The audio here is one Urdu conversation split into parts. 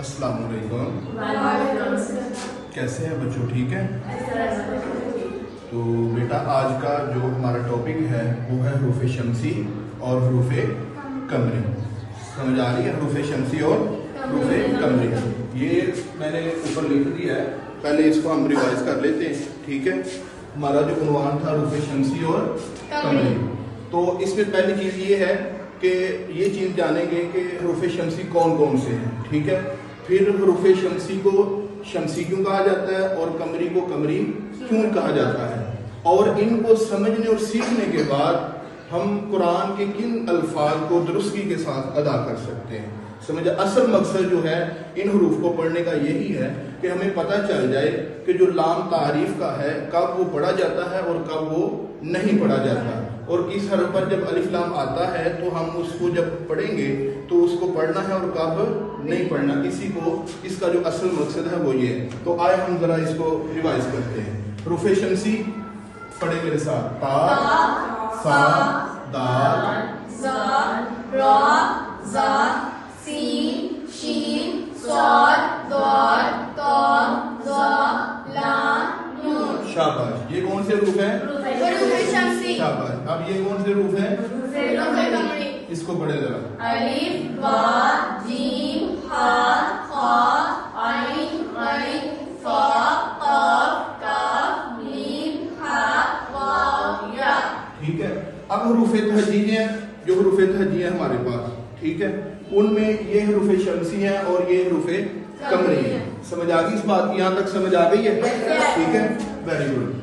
السلام علیکم، کیسے ہیں بچوں؟ ٹھیک ہے؟ تو بیٹا آج کا جو ہمارا ٹاپک ہے وہ ہے حروف شمسی اور حروف قمری. سمجھ آ رہی ہے؟ حروف شمسی اور حروف قمری یہ میں نے اوپر لکھ دیا ہے، پہلے اس کو ہم ریوائز کر لیتے ہیں. ٹھیک ہے؟ ہمارا جو عنوان تھا حروف شمسی اور قمری، تو اس میں پہلی چیز یہ ہے کہ یہ چیز جانیں گے کہ حروف شمسی کون کون سے ہیں. ٹھیک ہے؟ پھر حروف شمسی کو شمسی کیوں کہا جاتا ہے اور قمری کو قمری کیوں کہا جاتا ہے، اور ان کو سمجھنے اور سیکھنے کے بعد ہم قرآن کے کن الفاظ کو درستگی کے ساتھ ادا کر سکتے ہیں. سمجھ، اصل مقصد جو ہے ان حروف کو پڑھنے کا یہی ہے کہ ہمیں پتہ چل جائے کہ جو لام تعریف کا ہے کب وہ پڑھا جاتا ہے اور کب وہ نہیں پڑھا جاتا، اور کس حرف پر جب الف لام آتا ہے تو ہم اس کو جب پڑھیں گے تو اس کو پڑھنا ہے اور کب نہیں پڑھنا. اس کا جو اصل مقصد ہے وہ یہ ہے. تو آئے ہم ذرا اس کو ریوائز کرتے ہیں. حروف شمسی پڑھیں میرے ساتھ: تا، سا، دال، زا، را، زا، سین، شین، صاد، ضاد، طا، ظا، لام، نون. شاباش. یہ کون سے حروف ہیں؟ حروف شمسی. شاباش. اب یہ کون سے حروف ہیں؟ حروف قمری. اس کو پڑھیں ذرا. الف، با، جیم، ہا، خا، عین، غین، فا، قاف، کاف، میم، ہا، واو، یا. ٹھیک ہے؟ اب حروف تہجی ہیں، جو حروف تہجی ہیں ہمارے پاس. ٹھیک ہے؟ ان میں یہ حروف شمسی ہیں اور یہ حروف قمری ہیں. سمجھ آ گئی اس بات کی؟ یہاں تک سمجھ آ گئی ہے؟ ٹھیک ہے، ویری گڈ.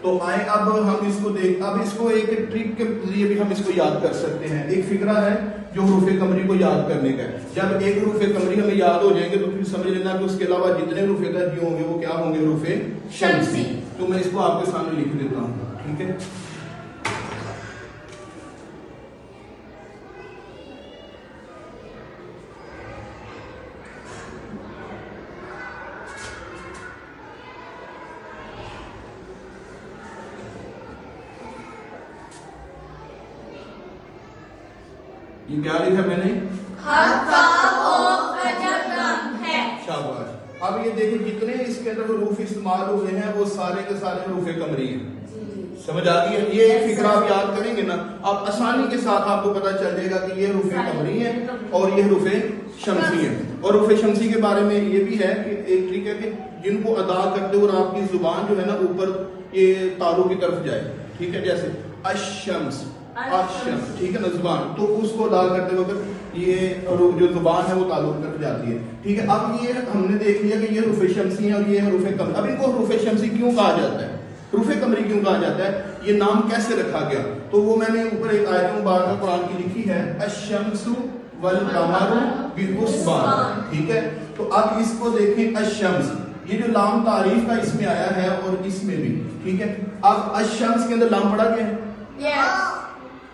تو آئیں اب ہم اس کو اب اس کو ایک ٹرک کے ذریعے بھی ہم اس کو یاد کر سکتے ہیں. ایک فکرہ ہے جو حروف قمری کو یاد کرنے کا ہے. جب ایک حروف قمری ہمیں یاد ہو جائیں گے تو پھر سمجھ لینا کہ اس کے علاوہ جتنے حروف تہجی ہوں گے وہ کیا ہوں گے؟ حروف شمسی. تو میں اس کو آپ کے سامنے لکھ دیتا ہوں. ٹھیک ہے؟ یہ کیا لکھا میں نے؟ شاباش. اب یہ دیکھیں جتنے اس کے اندر حروف استعمال ہوئے ہیں وہ سارے کے سارے حروف قمری ہیں. سمجھ آ گئی ہے؟ یہ فکرہ آپ یاد کریں گے نا، اب آسانی کے ساتھ آپ کو پتہ چل جائے گا کہ یہ حروف قمری ہیں اور یہ حروف شمسی ہیں. اور حروف شمسی کے بارے میں یہ بھی ہے کہ ایک ٹرک ہے کہ جن کو ادا کرتے اور آپ کی زبان جو ہے نا اوپر یہ تالوں کی طرف جائے. ٹھیک ہے؟ جیسے الشمس، الشمس. ٹھیک ہے نا؟ زبان تو اس کو ادا کرتے وقت یہ جو زبان ہے وہ تالوں کی طرف جاتی ہے. ٹھیک ہے؟ اب یہ ہم نے دیکھ لیا کہ یہ حروف شمسی ہیں اور یہ حروف قمری. اب ان کو حروف شمسی کیوں کہا جاتا ہے، حروف قمری کیوں کہا جاتا ہے، یہ نام کیسے رکھا گیا؟ تو وہ میں نے اوپر ایک آیت مبارکہ قرآن کی لکھی ہے: الشمس والقمر بحسبان. ٹھیک ہے؟ تو اب اس کو دیکھیں. الشمس، یہ جو لام تعریف کا اس میں آیا ہے اور اس میں بھی. ٹھیک ہے؟ اب الشمس کے اندر لام پڑا گیا ہے؟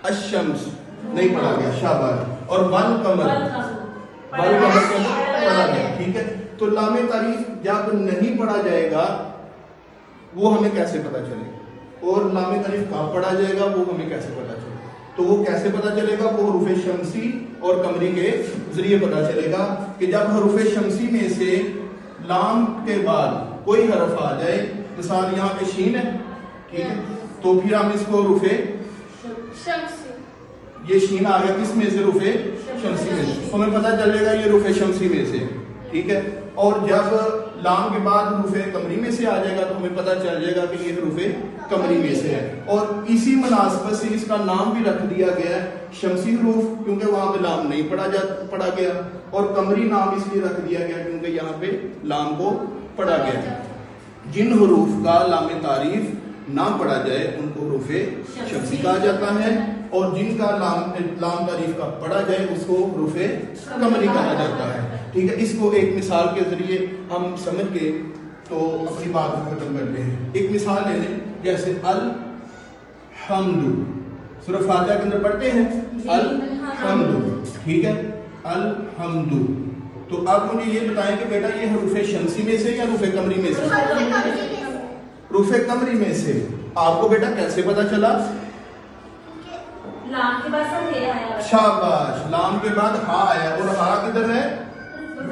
الشمس نہیں پڑھا گیا. شاباش. اور والقمر، والقمر کے اندر پڑھا گیا. ٹھیک ہے؟ تو لام تعریف جب نہیں پڑھا جائے گا وہ ہمیں کیسے پتہ چلے گا، اور لام تعریف کہاں پڑھا جائے گا وہ ہمیں کیسے پتہ چلے گا؟ تو وہ کیسے پتہ چلے گا؟ وہ حروف شمسی اور قمری کے ذریعے پتہ چلے گا کہ جب حروف شمسی میں سے لام کے بعد کوئی حرف آ جائے، مثال یہاں پہ شین ہے. ٹھیک ہے؟ تو پھر ہم اس کو حروف یہ شین آ گیا کس میں سے؟ حروف شمسی میں سے. ہمیں پتہ چلے گا یہ حروف شمسی میں سے. ٹھیک ہے؟ اور جب لام کے بعد حروف قمری میں سے آ جائے گا تو ہمیں پتہ چل جائے گا کہ یہ حروف قمری میں سے ہے. اور اسی مناسبت سے اس کا نام بھی رکھ دیا گیا ہے شمسی حروف، کیونکہ وہاں پہ لام نہیں پڑھا گیا، اور قمری نام اس لیے رکھ دیا گیا کیونکہ یہاں پہ لام کو پڑھا گیا. جن حروف کا لام تعریف نہ پڑھا جائے ان کو حروف شمسی کہا جاتا ہے، اور جن کا لام تعریف کا پڑھا جائے اس کو حروف قمری کہا جاتا ہے. ٹھیک ہے؟ اس کو ایک مثال کے ذریعے ہم سمجھ کے تو اپنی بات کو ختم کرتے ہیں. ایک مثال لے لیں، جیسے الحمد. سورہ فاتحہ کے اندر پڑھتے ہیں الحمد. ٹھیک ہے؟ الحمد. تو اب مجھے یہ بتائیں کہ بیٹا یہ حروف شمسی میں سے یا حروف قمری میں سے؟ حروف قمری میں سے. آپ کو بیٹا کیسے پتا چلا؟ لام کے بعد ہا آیا. شاباش. لام کے بعد ہا آیا، اور ہا کدھر ہے؟